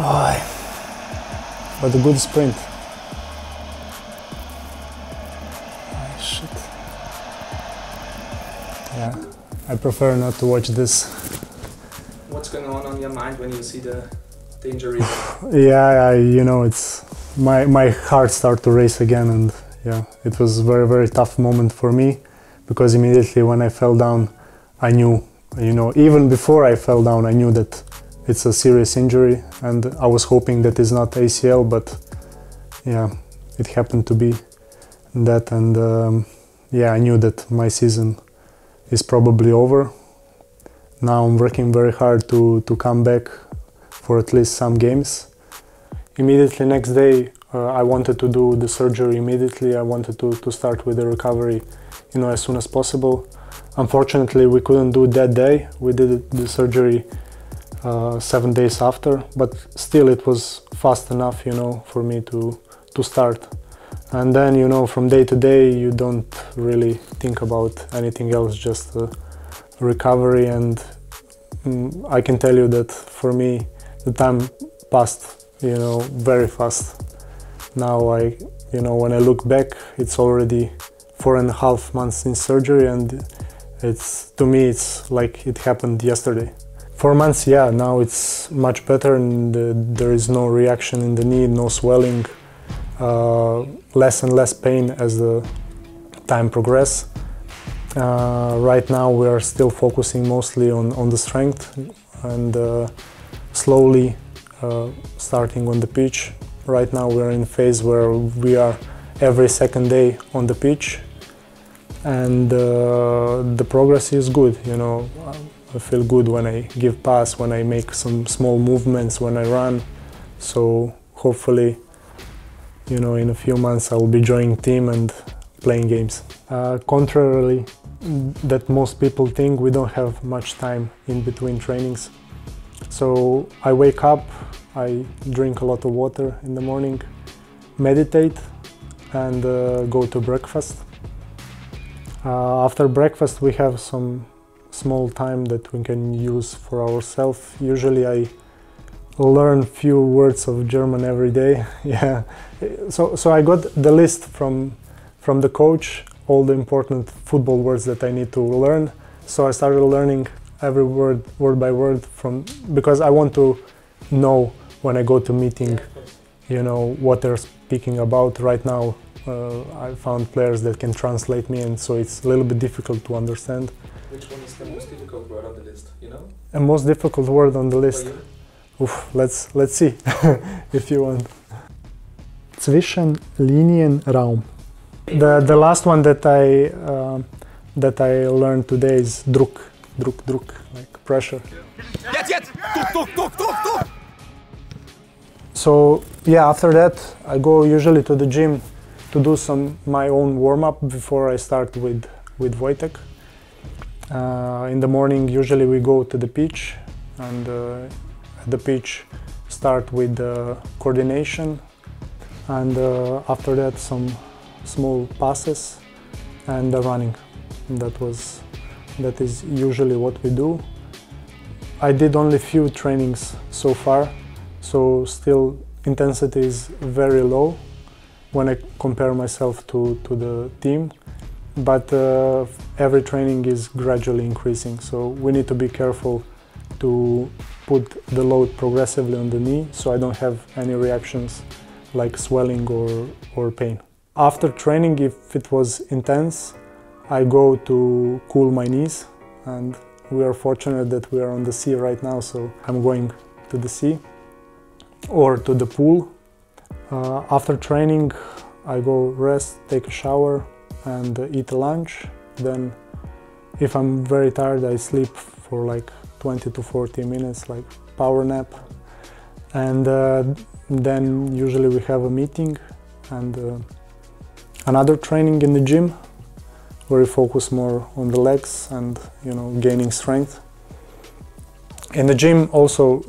Oh, but a good sprint. Oh, shit. Yeah, I prefer not to watch this. What's going on your mind when you see the injury? Yeah, you know, it's my heart started to race again, and yeah, it was a very, very tough moment for me, because immediately when I fell down, I knew, you know, even before I fell down, I knew that it's a serious injury, and I was hoping that it's not ACL, but yeah, it happened to be that, and yeah, I knew that my season is probably over. Now I'm working very hard to come back for at least some games. Immediately next day, I wanted to do the surgery immediately. I wanted to start with the recovery, you know, as soon as possible. Unfortunately, we couldn't do it that day. We did the surgery 7 days after, but still it was fast enough, you know, for me to start. And then, you know, from day to day, you don't really think about anything else, just recovery. And I can tell you that for me, the time passed, you know, very fast. Now you know, when I look back, it's already 4.5 months since surgery, and to me, it's like it happened yesterday. 4 months, yeah, now it's much better, and there is no reaction in the knee, no swelling, less and less pain as the time progresses. Right now we are still focusing mostly on the strength, and slowly starting on the pitch. Right now we are in a phase where we are every second day on the pitch, and the progress is good, you know. I feel good when I give pass, when I make some small movements, when I run. So hopefully, you know, in a few months I will be joining team and playing games. Contrarily, that most people think, we don't have much time in between trainings. So I wake up, I drink a lot of water in the morning, meditate, and go to breakfast. After breakfast we have some small time that we can use for ourselves. Usually I learn few words of German every day. Yeah. So I got the list from the coach, all the important football words that I need to learn. So I started learning every word by word, because I want to know when I go to meeting, you know, what they're speaking about. Right now I found players that can translate me, and so it's a little bit difficult to understand. Which one is the most difficult word on the list, you know? The most difficult word on the list? Oof, let's see, if you want. Zwischenlinienraum. The last one that I learned today is Druck, like pressure. So yeah, after that I go usually to the gym to do my own warm-up before I start with Wojtek. In the morning usually we go to the pitch, and at the pitch start with coordination, and after that some small passes and running. That is usually what we do. I did only few trainings so far, so still intensity is very low when I compare myself to the team, but every training is gradually increasing, so we need to be careful to put the load progressively on the knee, so I don't have any reactions like swelling or pain. After training, if it was intense, I go to cool my knees, and we are fortunate that we are on the sea right now, so I'm going to the sea or to the pool. After training, I go rest, take a shower, and eat lunch. Then, if I'm very tired, I sleep for like 20 to 40 minutes, like power nap. And then usually we have a meeting and another training in the gym, where we focus more on the legs and, you know, gaining strength. In the gym also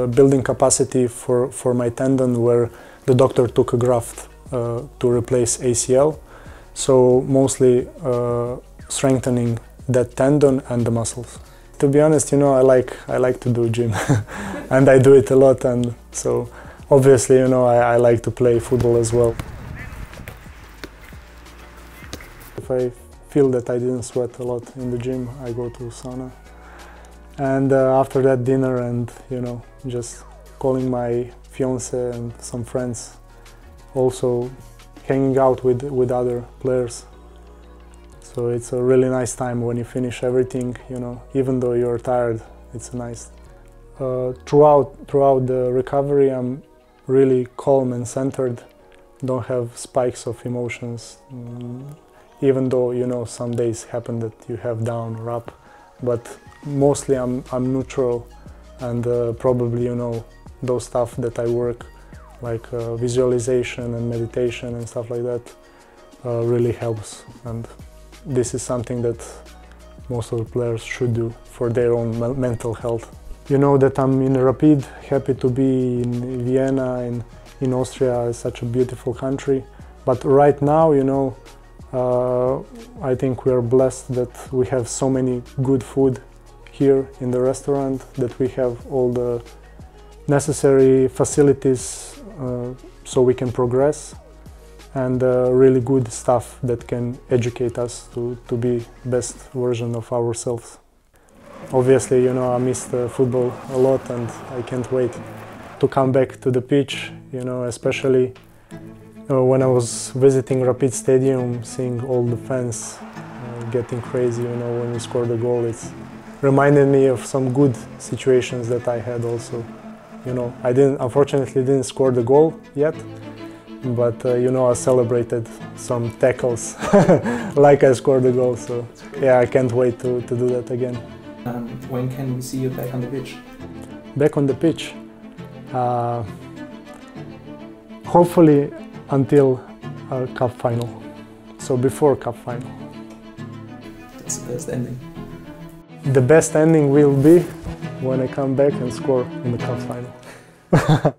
building capacity for my tendon, where the doctor took a graft to replace ACL. So mostly strengthening that tendon and the muscles. To be honest, I like to do gym, and I do it a lot, and so obviously, I like to play football as well. If I feel that I didn't sweat a lot in the gym, I go to sauna, and after that dinner, and just calling my fiance and some friends, also hanging out with other players. So it's a really nice time when you finish everything, even though you're tired, it's nice. Throughout the recovery, I'm really calm and centered, don't have spikes of emotions, even though, some days happen that you have down or up, but mostly I'm neutral, and probably, those stuff that I work, like visualization and meditation and stuff like that, really helps. And this is something that most of the players should do for their own mental health. You know that I'm in Rapid, happy to be in Vienna, in Austria. It's such a beautiful country. But right now, I think we are blessed that we have so many good food here in the restaurant, that we have all the necessary facilities so we can progress, and really good stuff that can educate us to be best version of ourselves. Obviously, I miss the football a lot, and I can't wait to come back to the pitch, especially when I was visiting Rapid Stadium, seeing all the fans getting crazy, when we scored a goal. It's reminded me of some good situations that I had also. Unfortunately didn't score the goal yet, but I celebrated some tackles like I scored the goal. So yeah, I can't wait to do that again. When can we see you back on the pitch? Back on the pitch? Hopefully until a cup final. So before cup final. That's the best ending. The best ending will be when I come back and score in the cup final.